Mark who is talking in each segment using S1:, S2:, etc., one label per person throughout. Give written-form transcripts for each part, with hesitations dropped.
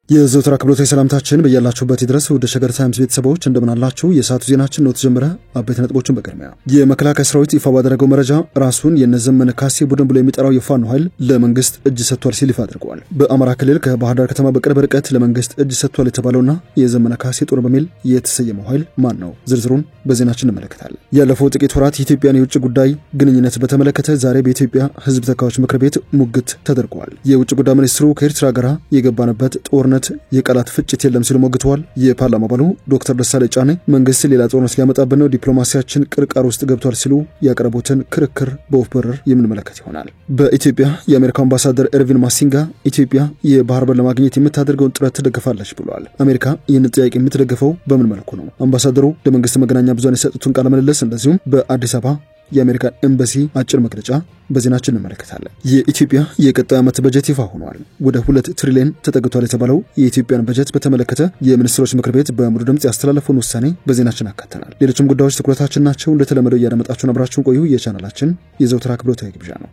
S1: የዘውትር አክብሮታዊ ሰላምታችን በያላችሁበት ይድረስ። ወደ ሸገር ታይምስ ቤተሰቦች እንደምን አላችሁ? የሰዓቱ ዜናችን ነው ተጀመረ። አበይት ነጥቦችን በቅድሚያ የመከላከያ ሰራዊት ይፋ ባደረገው መረጃ ራሱን የነዘመነ ካሴ ቡድን ብሎ የሚጠራው የፋኖ ኃይል ለመንግስት እጅ ሰጥቷል ሲል ይፋ አድርጓል። በአማራ ክልል ከባህር ዳር ከተማ በቅርብ ርቀት ለመንግስት እጅ ሰጥቷል የተባለውና የዘመነ ካሴ ጦር በሚል የተሰየመው ኃይል ማን ነው? ዝርዝሩን በዜናችን እንመለከታለን። ያለፈው ጥቂት ወራት የኢትዮጵያን የውጭ ጉዳይ ግንኙነት በተመለከተ ዛሬ በኢትዮጵያ ሕዝብ ተወካዮች ምክር ቤት ሙግት ተደርጓል። የውጭ ጉዳይ ሚኒስትሩ ከኤርትራ ጋር የገባንበት ጦርነት የቃላት ፍጭት የለም ሲሉ ሞግተዋል። የፓርላማ አባሉ ዶክተር ደሳለኝ ጫኔ መንግስት ሌላ ጦርነት ሊያመጣብን ነው፣ ዲፕሎማሲያችን ቅርቃር ውስጥ ገብቷል ሲሉ ያቀረቡትን ክርክር በወፍ በረር የምንመለከት ይሆናል። በኢትዮጵያ የአሜሪካ አምባሳደር ኤርቪን ማሲንጋ ኢትዮጵያ የባህር በር ለማግኘት የምታደርገውን ጥረት ትደግፋለች ብለዋል። አሜሪካ ይህንን ጥያቄ የምትደግፈው በምን መልኩ ነው? አምባሳደሩ ለመንግስት መገናኛ ብዙሃን የሰጡትን ቃለ ምልልስ እንደዚሁም በአዲስ አበባ የአሜሪካ ኤምባሲ አጭር መግለጫ በዜናችን እንመለከታለን። የኢትዮጵያ የቀጣይ ዓመት በጀት ይፋ ሆኗል። ወደ 2 ትሪሊዮን ተጠግቷል የተባለው የኢትዮጵያን በጀት በተመለከተ የሚኒስትሮች ምክር ቤት በሙሉ ድምጽ ያስተላለፈውን ውሳኔ በዜናችን አካተናል። ሌሎችም ጉዳዮች ትኩረታችን ናቸው። እንደተለመደው እያደመጣችሁን አብራችሁን ቆዩ። የቻናላችን የዘውትር አክብሮታዊ ግብዣ ነው።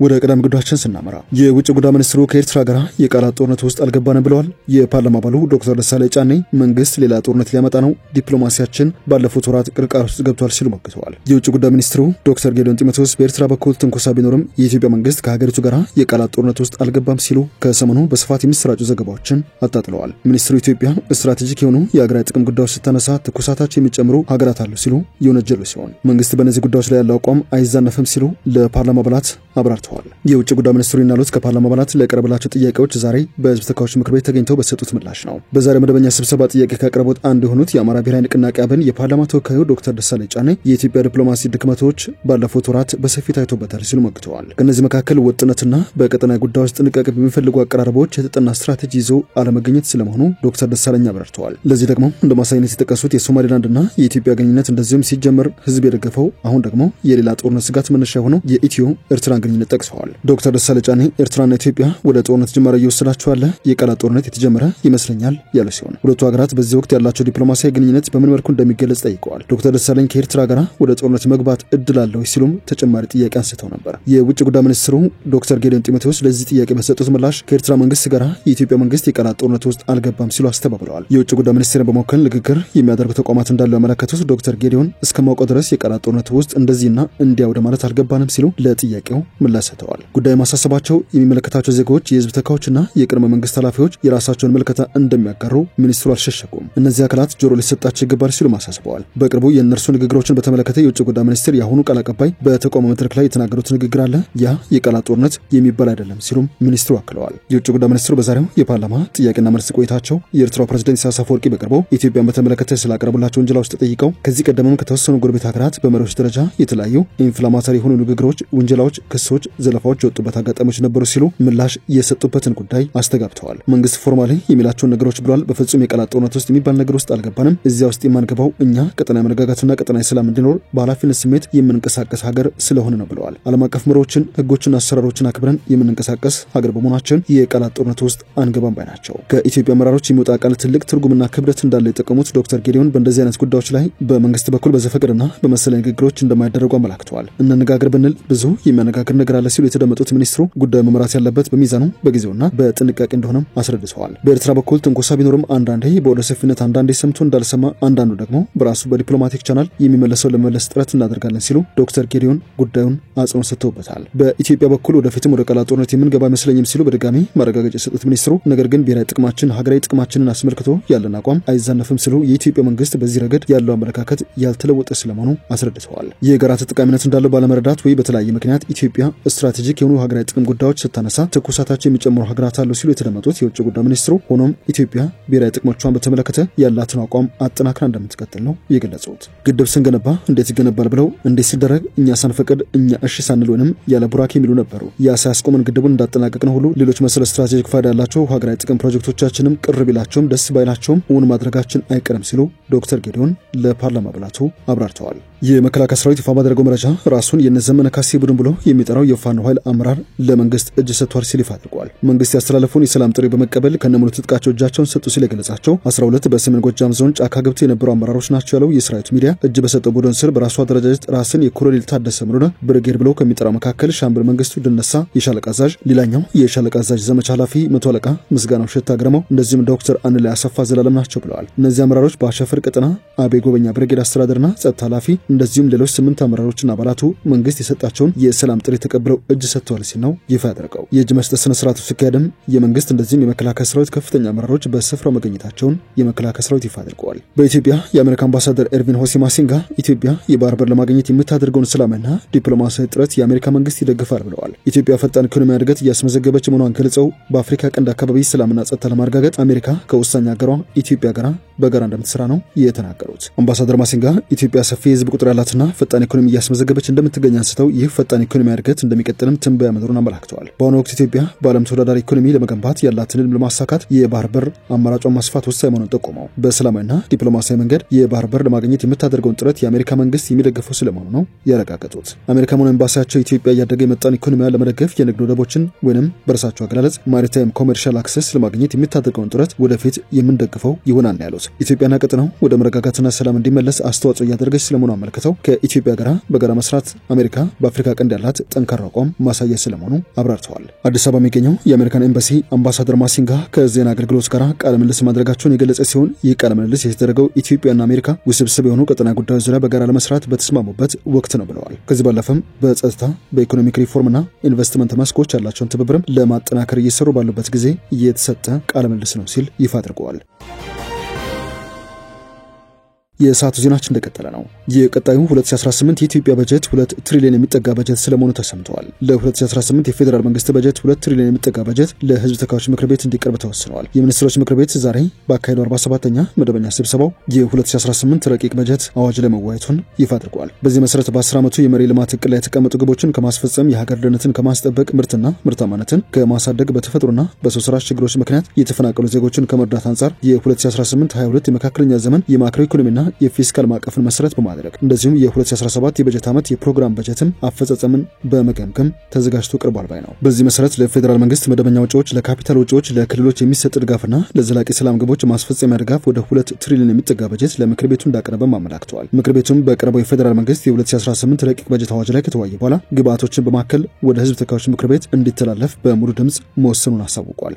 S1: ወደ ቀዳሚ ጉዳያችን ስናመራ የውጭ ጉዳይ ሚኒስትሩ ከኤርትራ ጋር የቃላት ጦርነት ውስጥ አልገባንም ብለዋል። የፓርላማ አባሉ ዶክተር ደሳለኝ ጫኔ መንግስት ሌላ ጦርነት ሊያመጣ ነው፣ ዲፕሎማሲያችን ባለፉት ወራት ቅርቃር ውስጥ ገብቷል ሲሉ ሞግተዋል። የውጭ ጉዳይ ሚኒስትሩ ዶክተር ጌዲዮን ጢሞቴዎስ በኤርትራ በኩል ትንኮሳ ቢኖርም የኢትዮጵያ መንግስት ከሀገሪቱ ጋር የቃላት ጦርነት ውስጥ አልገባም ሲሉ ከሰሞኑ በስፋት የሚሰራጩ ዘገባዎችን አጣጥለዋል። ሚኒስትሩ ኢትዮጵያ ስትራቴጂክ የሆኑ የሀገራዊ ጥቅም ጉዳዮች ስታነሳ ትኩሳታቸው የሚጨምሩ ሀገራት አሉ ሲሉ የወነጀሉ ሲሆን መንግስት በእነዚህ ጉዳዮች ላይ ያለው አቋም አይዛነፍም ሲሉ ለፓርላማ አባላት አብራርተዋል። የውጭ ጉዳይ ሚኒስትሩ ያሉት ከፓርላማ አባላት ለቀረበላቸው ጥያቄዎች ዛሬ በህዝብ ተወካዮች ምክር ቤት ተገኝተው በሰጡት ምላሽ ነው። በዛሬ መደበኛ ስብሰባ ጥያቄ ካቀረቡት አንዱ የሆኑት የአማራ ብሔራዊ ንቅናቄ አብን የፓርላማ ተወካዩ ዶክተር ደሳለኝ ጫኔ የኢትዮጵያ ዲፕሎማሲ ድክመቶች ባለፉት ወራት በሰፊው ታይቶበታል ሲሉ ሞግተዋል። ከነዚህ መካከል ወጥነትና በቀጠናዊ ጉዳዮች ጥንቃቄ በሚፈልጉ አቀራረቦች የተጠና ስትራቴጂ ይዞ አለመገኘት ስለመሆኑ ዶክተር ደሳለኝ አብራርተዋል። ለዚህ ደግሞ እንደ ማሳየት የጠቀሱት የሶማሌላንድና የኢትዮጵያ ግንኙነት እንደዚሁም ሲጀመር ህዝብ የደገፈው አሁን ደግሞ የሌላ ጦርነት ስጋት መነሻ የሆነው የኢትዮ ኤርትራን ግንኙነት ጠቅሰዋል። ዶክተር ደሳለኝ ጫኔ ኤርትራና ኢትዮጵያ ወደ ጦርነት ጅማሬ እየወሰዳቸው ያለ የቃላት ጦርነት የተጀመረ ይመስለኛል ያሉ ሲሆን ሁለቱ ሀገራት በዚህ ወቅት ያላቸው ዲፕሎማሲያዊ ግንኙነት በምን መልኩ እንደሚገለጽ ጠይቀዋል። ዶክተር ደሳለኝ ከኤርትራ ጋር ወደ ጦርነት መግባት እድል አለው ሲሉም ተጨማሪ ጥያቄ አንስተው ነበር። የውጭ ጉዳይ ሚኒስትሩ ዶክተር ጌዲዮን ጢሞቴዎስ ለዚህ ጥያቄ በሰጡት ምላሽ ከኤርትራ መንግስት ጋር የኢትዮጵያ መንግስት የቃላት ጦርነት ውስጥ አልገባም ሲሉ አስተባብለዋል። የውጭ ጉዳይ ሚኒስቴርን በመወከል ንግግር የሚያደርጉ ተቋማት እንዳሉ ያመለከቱት ዶክተር ጌዲዮን እስከማውቀው ድረስ የቃላት ጦርነት ውስጥ እንደዚህና እንዲያ ወደ ማለት አልገባንም ሲሉ ለጥያቄው ምላሽ ሰጥተዋል። ጉዳዩ ማሳሰባቸው የሚመለከታቸው ዜጎች የህዝብ ተወካዮችና የቅድመ መንግስት ኃላፊዎች የራሳቸውን መልከታ እንደሚያጋሩ ሚኒስትሩ አልሸሸጉም። እነዚህ አካላት ጆሮ ሊሰጣቸው ይገባል ሲሉ ማሳስበዋል። በቅርቡ የእነርሱ ንግግሮችን በተመለከተ የውጭ ጉዳይ ሚኒስትር የአሁኑ ቃል አቀባይ በተቋሙ መድረክ ላይ የተናገሩት ንግግር አለ፣ ያ የቃላት ጦርነት የሚባል አይደለም ሲሉም ሚኒስትሩ አክለዋል። የውጭ ጉዳይ ሚኒስትሩ በዛሬው የፓርላማ ጥያቄና መልስ ቆይታቸው የኤርትራው ፕሬዝዳንት ኢሳያስ አፈወርቂ በቅርቡ ኢትዮጵያን በተመለከተ ስላቀረቡላቸው ውንጀላዎች ተጠይቀው ከዚህ ቀደምም ከተወሰኑ ጎረቤት ሀገራት በመሪዎች ደረጃ የተለያዩ ኢንፍላማቶሪ የሆኑ ንግግሮች፣ ውንጀላዎች፣ ክሶች፣ ዘለፋዎች የወጡበት አጋጣሚዎች ነበሩ ሲሉ ምላሽ የሰጡበትን ጉዳይ አስተጋብተዋል። መንግስት ፎርማሊ የሚላቸውን ነገሮች ብሏል። በፍጹም የቃላት ጦርነት ውስጥ የሚባል ነገር ውስጥ አልገባንም። እዚያ ውስጥ የማንገባው እኛ ቀጠናዊ መረጋጋትና ቀጠናዊ ሰላም እንዲኖር በኃላፊነት ስሜት የምንንቀሳቀስ ሀገር ስለሆነ ነው ብለዋል። ዓለም አቀፍ መሪዎችን፣ ህጎችና አሰራሮችን አክብረን የምንንቀሳቀስ ሀገር በመሆናችን የቃላት ጦርነት ውስጥ አንገባም ባይ ናቸው። ከኢትዮጵያ አመራሮች የሚወጣ ቃል ትልቅ ትርጉምና ክብደት እንዳለ የጠቀሙት ዶክተር ጌዲዮን በእንደዚህ አይነት ጉዳዮች ላይ በመንግስት በኩል በዘፈቀድና በመሰለ ንግግሮች እንደማይደረጉ አመላክተዋል። እንነጋገር ብንል ብዙ የሚያነጋግር ነገር አለ ሲሉ የተደመጡት ሚኒስትሩ ጉዳዩ መምራት ያለበት በሚዛኑ በጊዜውና በጥንቃቄ እንደሆነም አስረድተዋል። በኤርትራ በኩል ትንኮሳ ቢኖርም አንዳንዴ በወደ ሰፊነት አንዳንዴ ሰምቶ እንዳልሰማ አንዳንዱ ደግሞ በራሱ በዲፕሎማቲክ ቻናል የሚመለሰው ለመመለስ ጥረት እናደርጋለን ሲሉ ዶክተር ጌዲዮን ጉዳዩን አጽንኦት ሰጥተውበታል። በኢትዮጵያ በኩል ወደፊትም ወደ ቃላት ጦርነት የምንገባ አይመስለኝም ሲሉ በድጋሚ ማረጋገጫ የሰጡት ሚኒስትሩ ነገር ግን ብሔራዊ ጥቅማችን ሀገራዊ ጥቅማችንን አስመልክቶ ያለን አቋም አይዛነፍም ሲሉ የኢትዮጵያ መንግስት በዚህ ረገድ ያለው አመለካከት ያልተለወጠ ስለመሆኑ አስረድተዋል። የጋራ ተጠቃሚነት እንዳለው ባለመረዳት ወይ በተለያየ ምክንያት ኢትዮጵያ ስትራቴጂክ የሆኑ ሀገራዊ ጥቅም ጉዳዮች ስታነሳ ትኩሳታቸው የሚጨምሩ ሀገራት አሉ ሲሉ የተደመጡት የውጭ ጉዳይ ሚኒስትሩ ሆኖም ኢትዮጵያ ብሔራዊ ጥቅሞቿን በተመለከተ ያላትን አቋም አጠናክራ እንደምትቀጥል ነው የገለጹት። ግድብ ስንገነባ እንዴት ይገነባል ብለው እንዴት ሲደረግ እኛ ሳንፈቅድ እኛ እሺ ሳንል ወይንም ያለ ቡራኬ የሚሉ ነበሩ። ያ ሳያስቆመን ግድቡን እንዳጠናቀቅ ነው ሁሉ ሌሎች መሰለ ስትራቴጂክ ፋይዳ ያላቸው ሀገራዊ ጥቅም ፕሮጀክቶቻችንም ቅር ቢላቸውም ደስ ባይላቸውም እውን ማድረጋችን አይቀርም ሲሉ ዶክተር ጌዲዮን ለፓርላማ አባላቱ አብራርተዋል። የመከላከያ ሰራዊት ይፋ ባደረገው መረጃ ራሱን የነዘመነ ካሴ ቡድን ብሎ የሚጠራው የፋኖ ኃይል አመራር ለመንግስት እጅ ሰጥቷል ሲል ይፋ አድርጓል። መንግስት ያስተላለፈውን የሰላም ጥሪ በመቀበል ከነሙሉ ትጥቃቸው እጃቸውን ሰጡ ሲል የገለጻቸው 12 በሰሜን ጎጃም ዞን ጫካ ገብተው የነበሩ አመራሮች ናቸው ያለው የሰራዊቱ ሚዲያ እጅ በሰጠው ቡድን ስር በራሱ አደረጃጀት ራስን የኮሎኔል ታደሰ ምሩነ ብርጌድ ብለው ከሚጠራው መካከል ሻምበል መንግስቱ ድነሳ የሻለቃ አዛዥ፣ ሌላኛው የሻለቃ አዛዥ ዘመቻ ኃላፊ መቶ አለቃ ምስጋናው ሸታ ግረመው እንደዚህም ዶክተር አንላይ አሰፋ ዘላለም ናቸው ብለዋል። እነዚህ አመራሮች በአሸፈር ቀጠና አቤ ጎበኛ ብርጌድ አስተዳደርና ጸጥታ ኃላፊ እንደዚሁም ሌሎች 8 አመራሮችና አባላቱ መንግስት የሰጣቸውን የሰላም ጥሪ ተቀብለው እጅ ሰጥተዋል ሲል ነው ይፋ ያደረገው። የእጅ መስጠት ስነ ስርዓቱ ሲካሄድም የመንግስት እንደዚህም የመከላከያ ሰራዊት ከፍተኛ አመራሮች በስፍራው መገኘታቸውን የመከላከያ ሰራዊት ይፋ አድርገዋል። በኢትዮጵያ የአሜሪካ አምባሳደር ኤርቪን ሆሲ ማሲንጋ ኢትዮጵያ የባህር በር ለማግኘት የምታደርገውን ሰላምና ዲፕሎማሲያዊ ጥረት የአሜሪካ መንግስት ይደግፋል ብለዋል። ኢትዮጵያ ፈጣን ኢኮኖሚያዊ እድገት እያስመዘገበች መሆኗን ገልጸው በአፍሪካ ቀንድ አካባቢ ሰላምና ጸጥታ ለማረጋገጥ አሜሪካ ከወሳኝ ሀገሯ ኢትዮጵያ ጋር በጋራ እንደምትሰራ ነው የተናገሩት። አምባሳደር ማሲንጋ ኢትዮጵያ ሰፊ የህዝብ ቁጥር ያላትና ፈጣን ኢኮኖሚ እያስመዘገበች እንደምትገኝ አንስተው ይህ ፈጣን ኢኮኖሚያዊ እድገት እንደሚቀጥልም ትንበያ መኖሩን አመላክተዋል። በአሁኑ ወቅት ኢትዮጵያ በዓለም ተወዳዳሪ ኢኮኖሚ ለመገንባት ያላትን ህልም ለማሳካት የባህር በር አማራጯን ማስፋት ወሳኝ መሆኑን ጠቁመው በሰላማዊና ዲፕሎማሲያዊ መንገድ የባህር በር ለማግኘት የምታደርገውን ጥረት የአሜሪካ መንግስት የሚደግፈው ስለመሆኑ ነው ያረጋገጡት። አሜሪካ ሆነ ኤምባሲያቸው ኢትዮጵያ እያደገ የመጣውን ኢኮኖሚያን ለመደገፍ የንግድ ወደቦችን ወይንም በራሳቸው አገላለጽ ማሪታይም ኮሜርሻል አክሰስ ለማግኘት የምታደርገውን ጥረት ወደፊት የምንደግፈው ይሆናል ያሉት። ኢትዮጵያና ቀጠናው ወደ መረጋጋትና ሰላም እንዲመለስ አስተዋጽኦ እያደረገች ስለመሆኑ አመልክተው ከኢትዮጵያ ጋር በጋራ መስራት አሜሪካ በአፍሪካ ቀንድ ያላት ጠንካራ አቋም ማሳያ ስለመሆኑ አብራርተዋል። አዲስ አበባ የሚገኘው የአሜሪካን ኤምባሲ አምባሳደር ማሲንጋ ከዜና አገልግሎት ጋር ቃለ ምልልስ ማድረጋቸውን የገለጸ ሲሆን ይህ ቃለ ምልልስ የተደረገው ኢትዮጵያና አሜሪካ ውስብስብ የሆኑ ቀጠና ጉዳዮች ዙሪያ በጋራ ለመስራት በተስማሙበት ወቅት ነው ብለዋል። ከዚህ ባለፈም በጸጥታ በኢኮኖሚክ ሪፎርምና ኢንቨስትመንት መስኮች ያላቸውን ትብብርም ለማጠናከር እየሰሩ ባሉበት ጊዜ የተሰጠ ቃለ ምልልስ ነው ሲል ይፋ አድርገዋል። የሰዓቱ ዜናችን እንደቀጠለ ነው። የቀጣዩ 2018 የኢትዮጵያ በጀት 2 ትሪሊዮን የሚጠጋ በጀት ስለመሆኑ ተሰምቷል። ለ2018 የፌደራል መንግስት በጀት 2 ትሪሊዮን የሚጠጋ በጀት ለህዝብ ተወካዮች ምክር ቤት እንዲቀርብ ተወስኗል። የሚኒስትሮች ምክር ቤት ዛሬ ባካሄደው 47ኛ መደበኛ ስብሰባው የ2018 ረቂቅ በጀት አዋጅ ላይ መወያየቱን ይፋ አድርጓል። በዚህ መሰረት በ10 ዓመቱ የመሪ ልማት እቅድ ላይ የተቀመጡ ግቦችን ከማስፈጸም የሀገር ደህንነትን ከማስጠበቅ ምርትና ምርታማነትን ከማሳደግ በተፈጥሮና በሰው ሰራሽ ችግሮች ምክንያት የተፈናቀሉ ዜጎችን ከመርዳት አንጻር የ2018-22 የመካከለኛ ዘመን የማክሮ ኢኮኖሚና የፊስካል ማዕቀፍን መሰረት በማድረግ እንደዚሁም የ2017 የበጀት ዓመት የፕሮግራም በጀትም አፈጻጸምን በመገምገም ተዘጋጅቶ ቀርቧል ባይ ነው። በዚህ መሰረት ለፌደራል መንግስት መደበኛ ወጪዎች፣ ለካፒታል ወጪዎች፣ ለክልሎች የሚሰጥ ድጋፍና ለዘላቂ ሰላም ግቦች ማስፈጸሚያ ድጋፍ ወደ 2 ትሪሊዮን የሚጠጋ በጀት ለምክር ቤቱ እንዳቀረበም አመላክተዋል። ምክር ቤቱም በቀረበው የፌደራል መንግስት የ2018 ረቂቅ በጀት አዋጅ ላይ ከተወያየ በኋላ ግብዓቶችን በማከል ወደ ህዝብ ተወካዮች ምክር ቤት እንዲተላለፍ በሙሉ ድምጽ መወሰኑን አሳውቋል።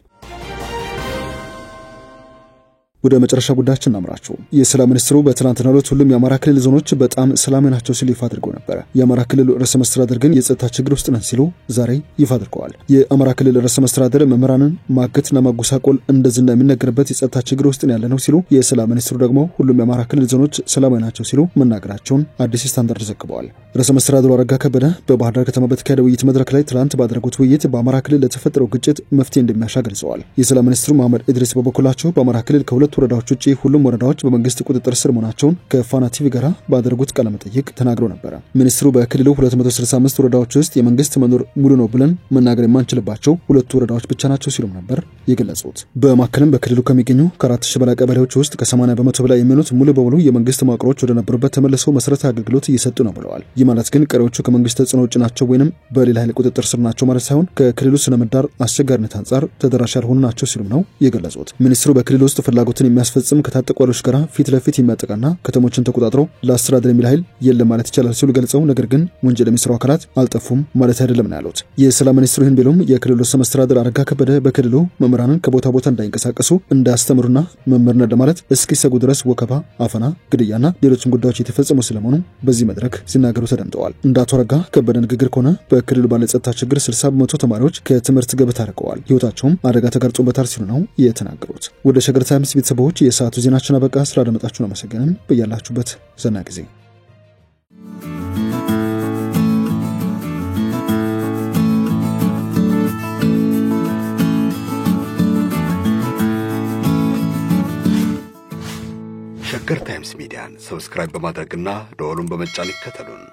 S1: ወደ መጨረሻ ጉዳያችን እናምራችሁ። የሰላም ሚኒስትሩ በትናንትናው ዕለት ሁሉም የአማራ ክልል ዞኖች በጣም ሰላም ናቸው ሲሉ ይፋ አድርገው ነበር። የአማራ ክልል ርዕሰ መስተዳድር ግን የጸጥታ ችግር ውስጥ ነን ሲሉ ዛሬ ይፋ አድርገዋል። የአማራ ክልል ርዕሰ መስተዳድር መምህራንን ማገትና ማጎሳቆል እንደዝና የሚነገርበት የጸጥታ ችግር ውስጥ ያለ ነው ሲሉ፣ የሰላም ሚኒስትሩ ደግሞ ሁሉም የአማራ ክልል ዞኖች ሰላማዊ ናቸው ሲሉ መናገራቸውን አዲስ ስታንዳርድ ዘግበዋል። ርዕሰ መስተዳድሩ አረጋ ከበደ በባህር ዳር ከተማ በተካሄደ ውይይት መድረክ ላይ ትናንት ባደረጉት ውይይት በአማራ ክልል ለተፈጠረው ግጭት መፍትሄ እንደሚያሻ ገልጸዋል። የሰላም ሚኒስትሩ መሐመድ ኢድሪስ በበኩላቸው በአማራ ክልል ከሁለት ወረዳዎች ውጪ ሁሉም ወረዳዎች በመንግስት ቁጥጥር ስር መሆናቸውን ከፋና ቲቪ ጋር ባደረጉት ቃለ መጠይቅ ተናግረው ነበር። ሚኒስትሩ በክልሉ 265 ወረዳዎች ውስጥ የመንግስት መኖር ሙሉ ነው ብለን መናገር የማንችልባቸው 2 ወረዳዎች ብቻ ናቸው ሲሉም ነበር የገለጹት። በማከልም በክልሉ ከሚገኙ ከ4000 በላይ ቀበሌዎች ውስጥ ከ80 በመቶ በላይ የሚሆኑት ሙሉ በሙሉ የመንግስት መዋቅሮች ወደ ነበሩበት ተመልሰው መሰረታዊ አገልግሎት እየሰጡ ነው ብለዋል። ይህ ማለት ግን ቀሪዎቹ ከመንግስት ተጽዕኖ ውጭ ናቸው ወይንም በሌላ ኃይል ቁጥጥር ስር ናቸው ማለት ሳይሆን ከክልሉ ስነ ምህዳር አስቸጋሪነት አንጻር ተደራሽ ያልሆኑ ናቸው ሲሉም ነው የገለጹት። ሚኒስትሩ በክልሉ ውስጥ ፍላጎትን የሚያስፈጽም ከታጠቁ ኃይሎች ጋር ፊት ለፊት የሚያጠቃና ከተሞችን ተቆጣጥሮ ለአስተዳደር የሚል ኃይል የለም ማለት ይቻላል ሲሉ ገልጸው ነገር ግን ወንጀል የሚሰሩ አካላት አልጠፉም ማለት አይደለም ነው ያሉት። የሰላም ሚኒስትሩ ይህን ቢሉም የክልሉ ርዕሰ መስተዳድር አረጋ ከበደ በክልሉ መምህራንን ከቦታ ቦታ እንዳይንቀሳቀሱ እንዳያስተምሩና መምህርነት ለማለት እስኪሰጉ ድረስ ወከባ፣ አፈና፣ ግድያና ሌሎችም ጉዳዮች የተፈጸሙ ስለመሆኑ በዚህ መድረክ ሲናገሩ ተደምጠዋል። እንደ አቶ አረጋ ከበደ ንግግር ከሆነ በክልሉ ባለ ጸጥታ ችግር 60 በመቶ ተማሪዎች ከትምህርት ገበታ ርቀዋል፣ ህይወታቸውም አደጋ ተጋርጦበታል ሲሉ ነው የተናገሩት። ወደ ሸገር ታይምስ ቤተሰቦች የሰዓቱ ዜናችን አበቃ። ስላደመጣችሁን አመሰግነን። በያላችሁበት ዘና ጊዜ
S2: ሸገር ታይምስ ሚዲያን ሰብስክራይብ በማድረግና ደወሉን በመጫን ይከተሉን።